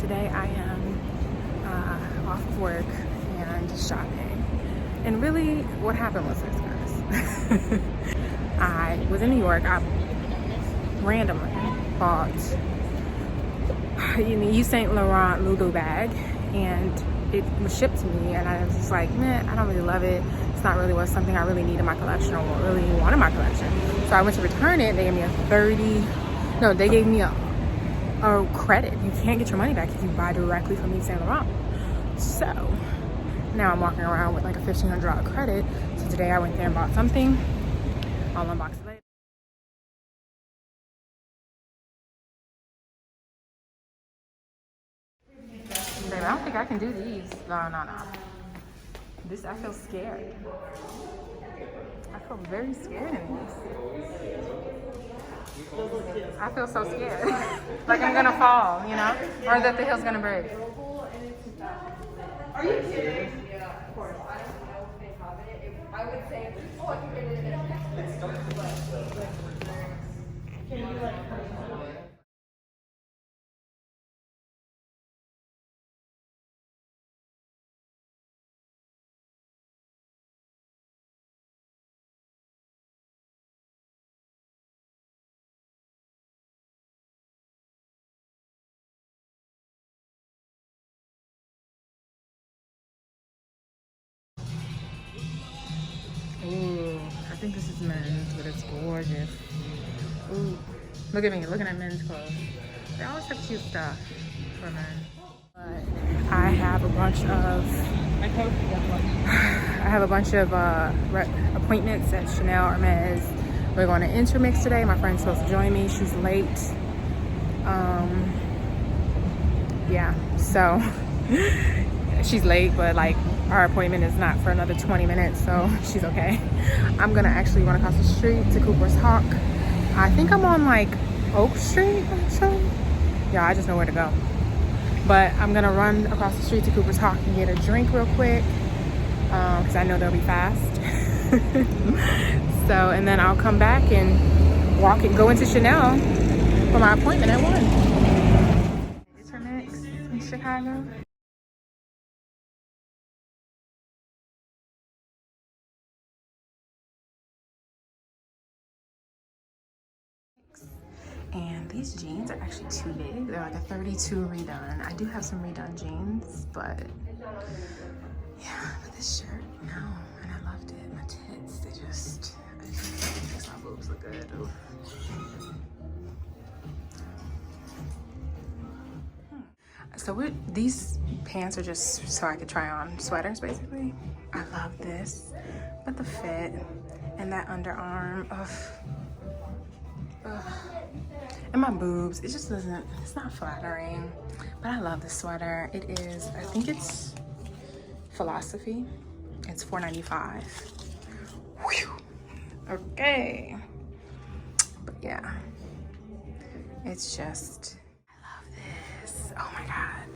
Today I am off of work and shopping. And really, what happened was this, guys. I was in New York. I randomly bought a Saint Laurent Lulu bag, and it was shipped to me, and I was just like, man, I don't really love it. It's not really something I really need in my collection or really want in my collection. So I went to return it. They gave me a credit. You can't get your money back if you buy directly from Saint Laurent. So now I'm walking around with like a $1,500 credit. So today I went there and bought something. I'll unbox it later. Babe, I don't think I can do these. No. I feel scared. I feel very scared in these. I feel so scared. Like I'm gonna fall, or that the heel's gonna break. Are you kidding? Yeah, of course. I don't know if they have it. I would say, oh, I can get it in a next Can you like Ooh, I think this is men's, but it's gorgeous. Ooh, look at me, looking at men's clothes. They always have cute stuff for men. But I have a bunch of appointments at Chanel, Hermes. We're going to Intermix today. My friend's supposed to join me. She's late. Yeah, so she's late, but like our appointment is not for another 20 minutes, so she's okay. I'm gonna actually run across the street to Cooper's Hawk. I think I'm on like Oak Street, so yeah, I just know where to go. But I'm gonna run across the street to Cooper's Hawk and get a drink real quick, because I know they'll be fast. So, and then I'll come back and go into Chanel for my appointment at 1. Intermix in Chicago. And these jeans are actually too big. They're like a 32 redone. I do have some redone jeans, but yeah, but this shirt, no. And I loved it. My tits, I just makes my boobs look good. Ooh. So these pants are just so I could try on sweaters, basically. I love this, but the fit and that underarm, and my boobs, it just doesn't, it's not flattering. But I love this sweater. It is, I think it's Philosophy. It's $4.95. Whew. Okay. But yeah, it's just, I love this. Oh my God.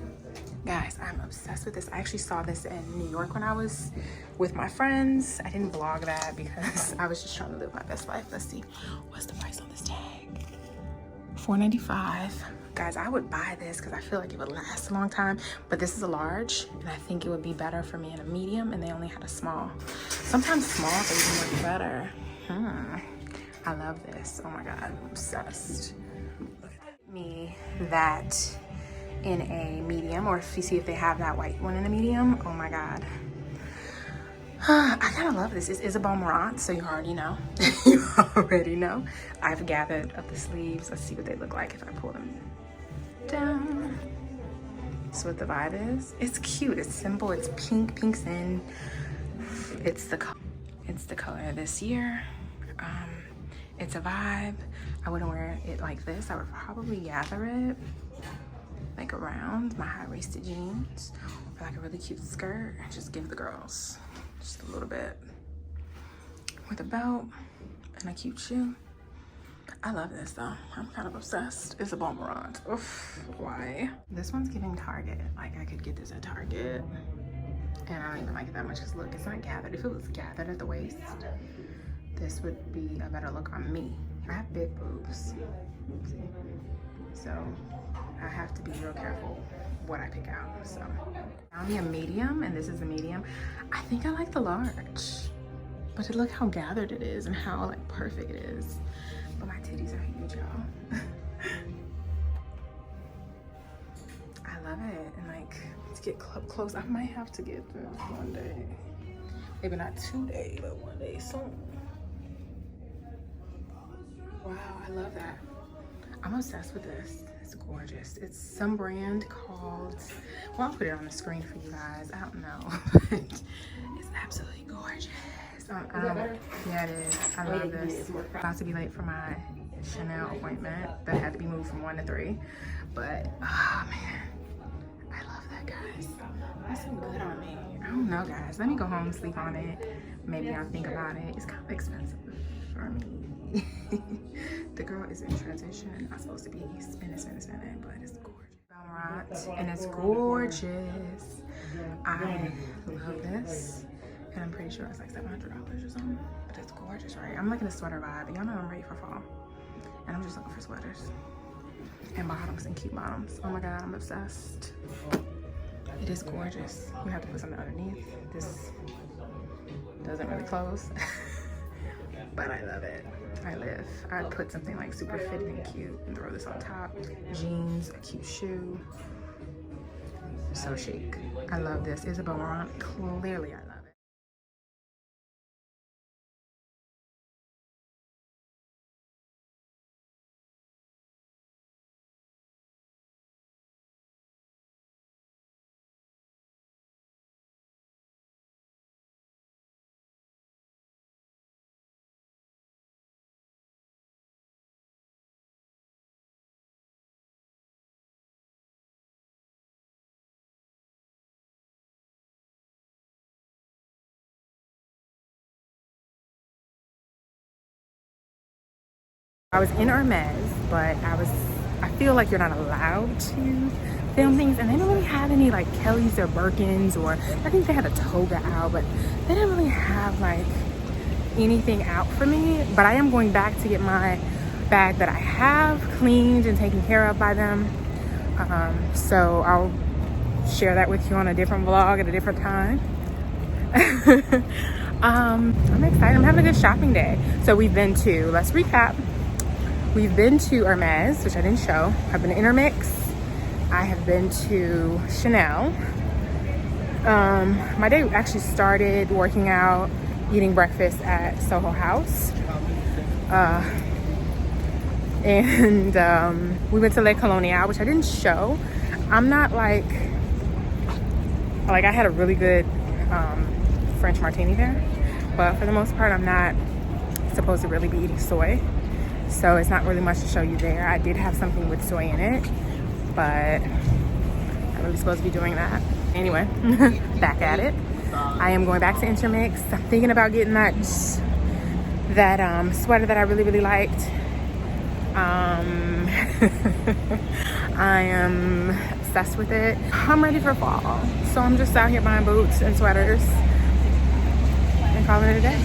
Guys, I'm obsessed with this. I actually saw this in New York when I was with my friends. I didn't vlog that because I was just trying to live my best life. Let's see, what's the price on this tag? $4.95. Guys, I would buy this because I feel like it would last a long time, but this is a large, and I think it would be better for me in a medium, and they only had a small. Sometimes small things work better. I love this. Oh my God, I'm obsessed. Look at me that in a medium, or if you see if they have that white one in a medium. Oh my God. I kind of love this. It's Isabel Marant, so you already know. You already know. I've gathered up the sleeves. Let's see what they look like if I pull them down. That's what the vibe is. It's cute. It's simple. It's pink. Pink's in. It's the color this year. It's a vibe. I wouldn't wear it like this. I would probably gather it like around my high-waisted jeans, or like a really cute skirt, and just give the girls just a little bit with a belt and a cute shoe. I love this though. I'm kind of obsessed. It's a Marant. Oof, why? This one's giving Target. Like I could get this at Target, and I don't even like it that much because look, it's not gathered. If it was gathered at the waist, this would be a better look on me. I have big boobs. See? So I have to be real careful what I pick out. So found me a medium, and this is a medium. I think I like the large, but look how gathered it is and how like perfect it is. But my titties are huge, y'all. I love it. And like, to get close, I might have to get this one day. Maybe not today, but one day soon. Wow, I love that. I'm obsessed with this. It's gorgeous. It's some brand called, well, I'll put it on the screen for you guys. I don't know, but it's absolutely gorgeous. Yeah, it is. I love this. About to be late for my Chanel appointment that had to be moved from 1 to 3. But, oh man, I love that, guys. That's so good on me. I don't know, guys. Let me go home, sleep on it. Maybe I'll think about it. It's kind of expensive for me. The girl is in transition. I'm supposed to be spinning, but it's gorgeous. And it's gorgeous. I love this. And I'm pretty sure it's like $700 or something. But it's gorgeous, right? I'm liking the sweater vibe. Y'all know I'm ready for fall. And I'm just looking for sweaters. And bottoms and cute bottoms. Oh my God, I'm obsessed. It is gorgeous. You have to put something underneath. This doesn't really close. But I love it. I'd put something like super fitted and cute and throw this on top. Jeans, a cute shoe. So chic. I love this. Isabel Marant. Clearly, I love it. I was in Hermes, but I feel like you're not allowed to film things, and they don't really have any like Kellys or Birkins, or I think they had a toga out, but they didn't really have like anything out for me. But I am going back to get my bag that I have cleaned and taken care of by them. So I'll share that with you on a different vlog at a different time. I'm excited. I'm having a good shopping day. So we've been to, let's recap. We've been to Hermes, which I didn't show. I've been to Intermix. I have been to Chanel. My day actually started working out, eating breakfast at Soho House. And we went to Lake Colonia, which I didn't show. I'm not like I had a really good French martini there, but for the most part, I'm not supposed to really be eating soy. So it's not really much to show you there. I did have something with soy in it, but I'm really supposed to be doing that. Anyway, back at it. I am going back to Intermix. I'm thinking about getting that sweater that I really, really liked. I am obsessed with it. I'm ready for fall. So I'm just out here buying boots and sweaters and calling it a day.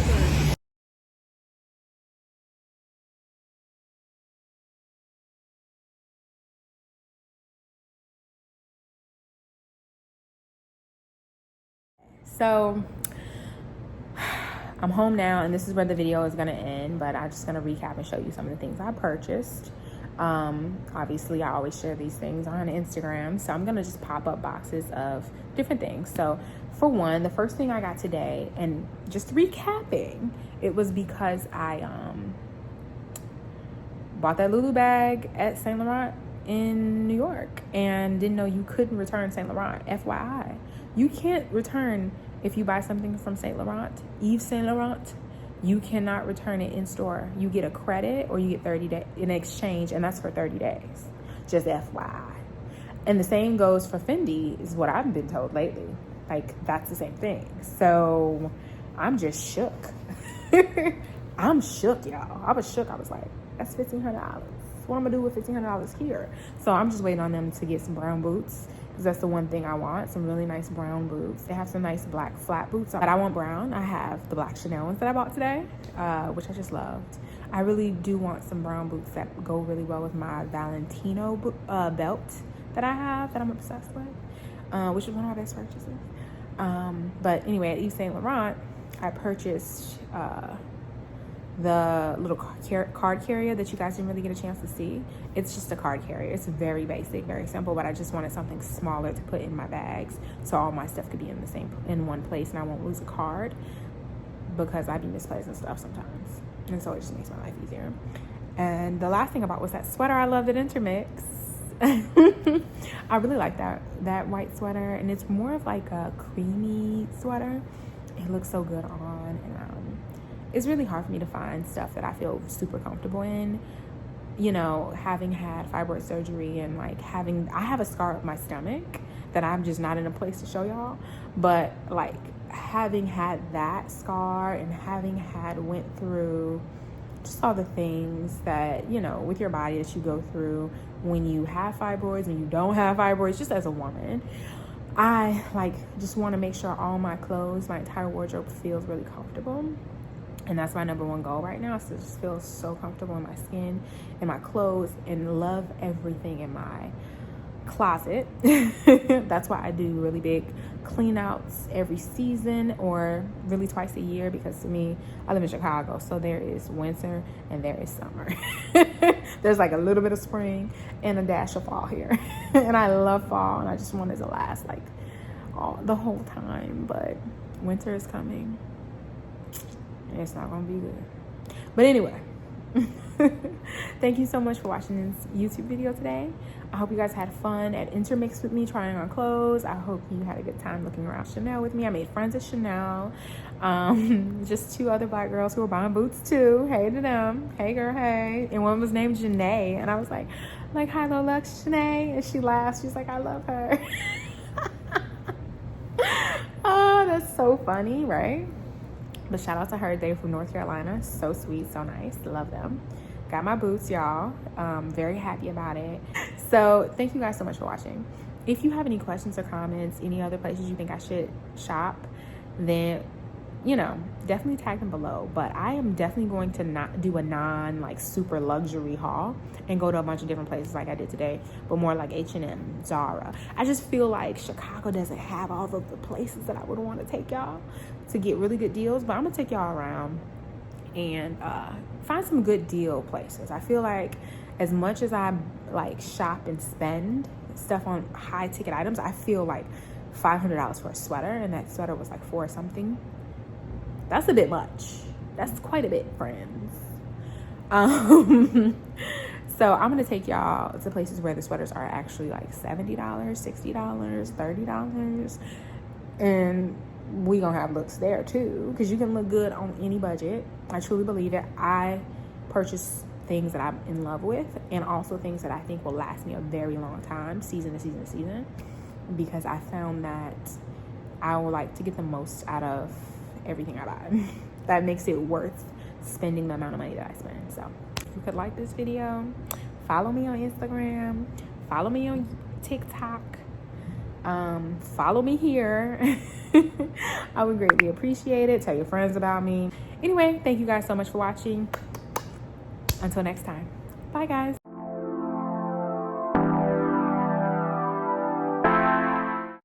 So I'm home now, and this is where the video is going to end, but I'm just going to recap and show you some of the things I purchased. Obviously I always share these things on Instagram, so I'm going to just pop up boxes of different things. So for one, the first thing I got today, and just recapping, it was because I bought that Lulu bag at Saint Laurent in New York and didn't know you couldn't return Saint Laurent. FYI, you can't return if you buy something from Saint Laurent, Yves Saint Laurent. You cannot return it in store. You get a credit or you get 30 days in exchange, and that's for 30 days. Just FYI. And the same goes for Fendi, is what I've been told lately. Like, that's the same thing. So I'm just shook. I'm shook, y'all. I was shook. I was like, that's $1,500. What I'm gonna do with $1,500 here? So I'm just waiting on them to get some brown boots, because that's the one thing I want, some really nice brown boots. They have some nice black flat boots, but I want brown. I have the black Chanel ones that I bought today, which I just loved. I really do want some brown boots that go really well with my Valentino belt that I have, that I'm obsessed with, which is one of my best purchases. But anyway, at Yves Saint Laurent, I purchased the little card carrier that you guys didn't really get a chance to see. It's just a card carrier. It's very basic, very simple, but I just wanted something smaller to put in my bags so all my stuff could be in one place and I won't lose a card, because I be misplacing stuff sometimes. And so it just makes my life easier. And the last thing I bought was that sweater I loved at Intermix. I really like that white sweater, and it's more of like a creamy sweater. It looks so good on, and it's really hard for me to find stuff that I feel super comfortable in. You know, having had fibroid surgery and like I have a scar up my stomach that I'm just not in a place to show y'all, but like having had that scar and having went through just all the things that, you know, with your body that you go through when you have fibroids, when you don't have fibroids, just as a woman, I like just want to make sure all my clothes, my entire wardrobe feels really comfortable. And that's my number one goal right now, is to just feel so comfortable in my skin, in my clothes, and love everything in my closet. That's why I do really big clean outs every season, or really twice a year, because to me, I live in Chicago, so there is winter and there is summer. There's like a little bit of spring and a dash of fall here. And I love fall, and I just want it to last like the whole time, but winter is coming. It's not gonna be good. But anyway, thank you so much for watching this YouTube video today. I hope you guys had fun at Intermix with me trying on clothes. I hope you had a good time looking around Chanel with me. I made friends at Chanel. Just 2 other black girls who were buying boots too. Hey to them. Hey girl, hey. And one was named Janae, and I was like hi Lola, Janae, and she laughed. She's like, I love her. Oh, that's so funny, right? But shout out to her. They're from North Carolina. So sweet, so nice. Love them. Got my boots, y'all. Very happy about it. So thank you guys so much for watching. If you have any questions or comments, any other places you think I should shop, then, you know, definitely tag them below. But I am definitely going to not do a like super luxury haul and go to a bunch of different places like I did today, but more like H&M, Zara. I just feel like Chicago doesn't have all of the places that I would want to take y'all to get really good deals, but I'm gonna take y'all around and find some good deal places. I feel like as much as I like shop and spend stuff on high ticket items, I feel like $500 for a sweater, and that sweater was like $4 something. That's a bit much. That's quite a bit, friends. So I'm gonna take y'all to places where the sweaters are actually like $70, $60, $30, and we gonna have looks there too, because you can look good on any budget. I truly believe it. I purchase things that I'm in love with, and also things that I think will last me a very long time, season to season to season, because I found that I would like to get the most out of everything I buy. That makes it worth spending the amount of money that I spend. So if you could like this video, follow me on Instagram, follow me on TikTok, follow me here. I would greatly appreciate it. Tell your friends about me. Anyway, thank you guys so much for watching. Until next time. Bye, guys.